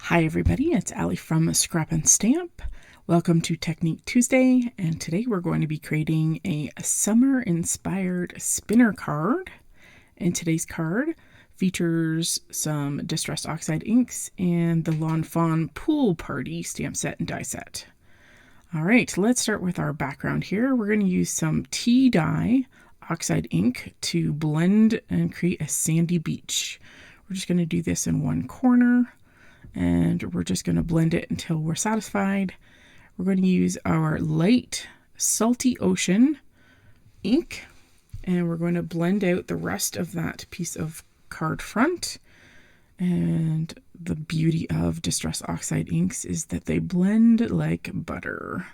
Hi everybody, it's Allie from Scrap and Stamp. Welcome to Technique Tuesday, and today we're going to be creating a summer-inspired spinner card. And today's card features some Distress Oxide inks and the Lawn Fawn Pool Party stamp set and die set. Alright, let's start with our background here. We're going to use some tea dye oxide ink to blend and create a sandy beach. We're just going to do this in one corner. And we're just going to blend it until we're satisfied. We're going to use our light salty ocean ink, and we're going to blend out the rest of that piece of card front. And the beauty of Distress Oxide inks is that they blend like butter.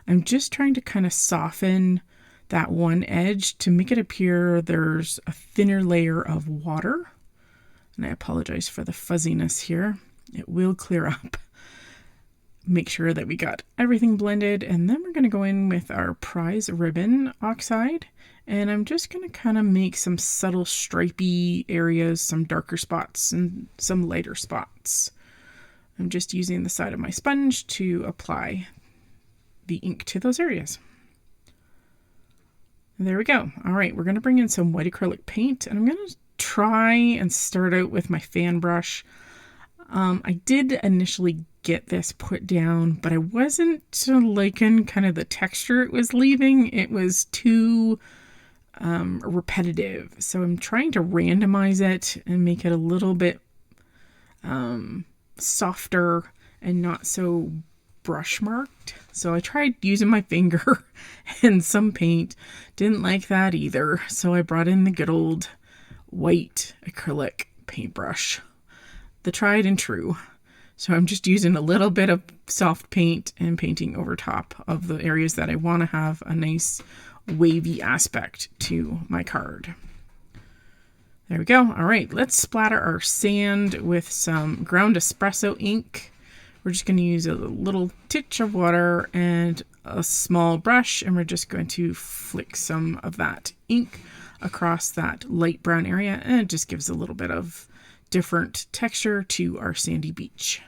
I'm just trying to kind of soften that one edge to make it appear there's a thinner layer of water. And I apologize for the fuzziness here. It will clear up. Make sure that we got everything blended, and then we're going to go in with our prize ribbon oxide, and I'm just going to kind of make some subtle stripy areas, some darker spots and some lighter spots. I'm just using the side of my sponge to apply the ink to those areas. And there we go. All right, we're going to bring in some white acrylic paint, and I'm going to try and start out with my fan brush. I did initially get this put down, but I wasn't liking kind of the texture it was leaving. It was too repetitive. So I'm trying to randomize it and make it a little bit softer and not so brush marked. So I tried using my finger and some paint. Didn't like that either. So I brought in the good old white acrylic paintbrush. The tried and true. So I'm just using a little bit of soft paint and painting over top of the areas that I want to have a nice wavy aspect to my card. There we go. All right, let's splatter our sand with some ground espresso ink. We're just going to use a little titch of water and a small brush, and we're just going to flick some of that ink across that light brown area, and it just gives a little bit of different texture to our sandy beach.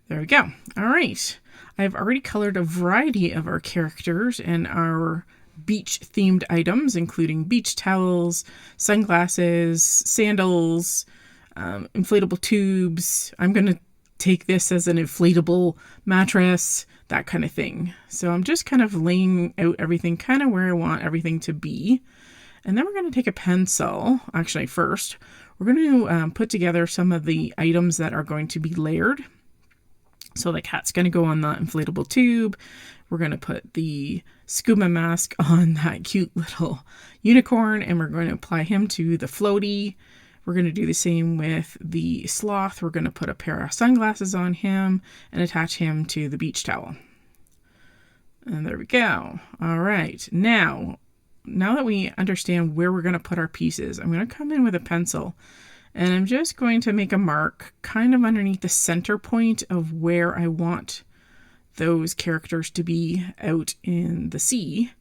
There we go. All right. I've already colored a variety of our characters and our beach themed items, including beach towels, sunglasses, sandals, inflatable tubes. I'm going to take this as an inflatable mattress, that kind of thing. So I'm just kind of laying out everything kind of where I want everything to be. And then we're going to take a pencil. Actually, first, we're going to put together some of the items that are going to be layered. So the cat's going to go on the inflatable tube. We're going to put the scuba mask on that cute little unicorn, and we're going to apply him to the floaty. We're going to do the same with the sloth. We're going to put a pair of sunglasses on him and attach him to the beach towel. And there we go. All right. Now that we understand where we're going to put our pieces, I'm going to come in with a pencil, and I'm just going to make a mark kind of underneath the center point of where I want those characters to be out in the sea.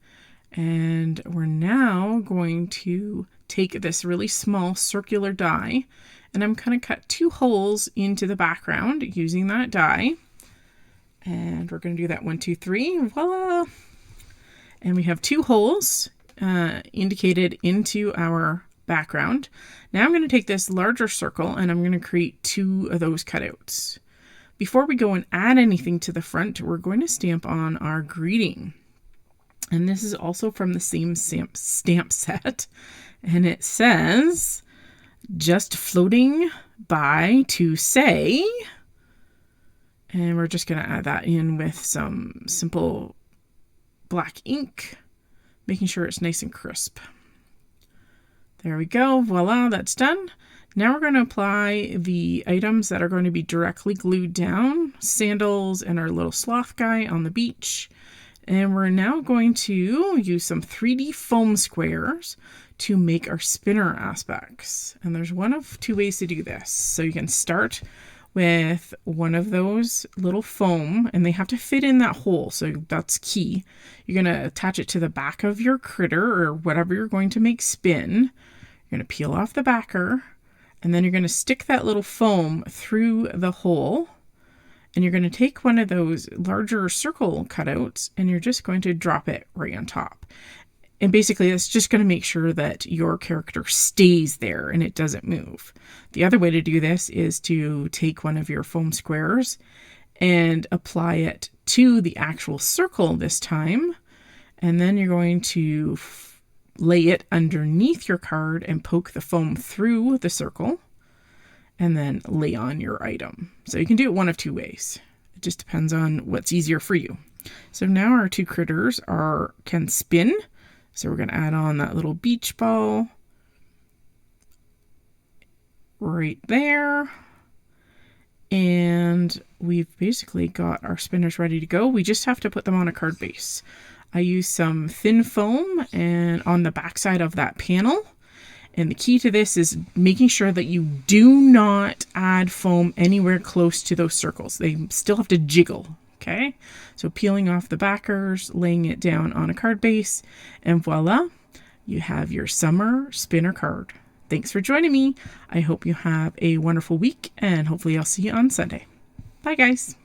And we're now going to take this really small circular die, and I'm going to cut 2 holes into the background using that die. And we're going to do that 1, 2, 3. Voila! And we have 2 holes indicated into our background. Now I'm going to take this larger circle and I'm going to create 2 of those cutouts. Before we go and add anything to the front, we're going to stamp on our greeting. And this is also from the same stamp set. And it says, "Just floating by to say." And we're just going to add that in with some simple black ink, making sure it's nice and crisp. There we go. Voila, that's done. Now we're going to apply the items that are going to be directly glued down, sandals and our little sloth guy on the beach. And we're now going to use some 3D foam squares to make our spinner aspects. And there's one of 2 ways to do this. So you can start with one of those little foam, and they have to fit in that hole, so that's key. You're going to attach it to the back of your critter or whatever you're going to make spin. You're going to peel off the backer, And then you're going to stick that little foam through the hole. And you're going to take one of those larger circle cutouts and you're just going to drop it right on top. And basically, that's just going to make sure that your character stays there and it doesn't move. The other way to do this is to take one of your foam squares and apply it to the actual circle this time. And then you're going to lay it underneath your card and poke the foam through the circle and then lay on your item. So you can do it one of two ways. It just depends on what's easier for you. So now our two critters can spin. So we're going to add on that little beach ball right there. And we've basically got our spinners ready to go. We just have to put them on a card base. I use some thin foam and on the backside of that panel. And the key to this is making sure that you do not add foam anywhere close to those circles. They still have to jiggle, okay? So peeling off the backers, laying it down on a card base, and voila, you have your summer spinner card. Thanks for joining me. I hope you have a wonderful week, and hopefully I'll see you on Sunday. Bye, guys.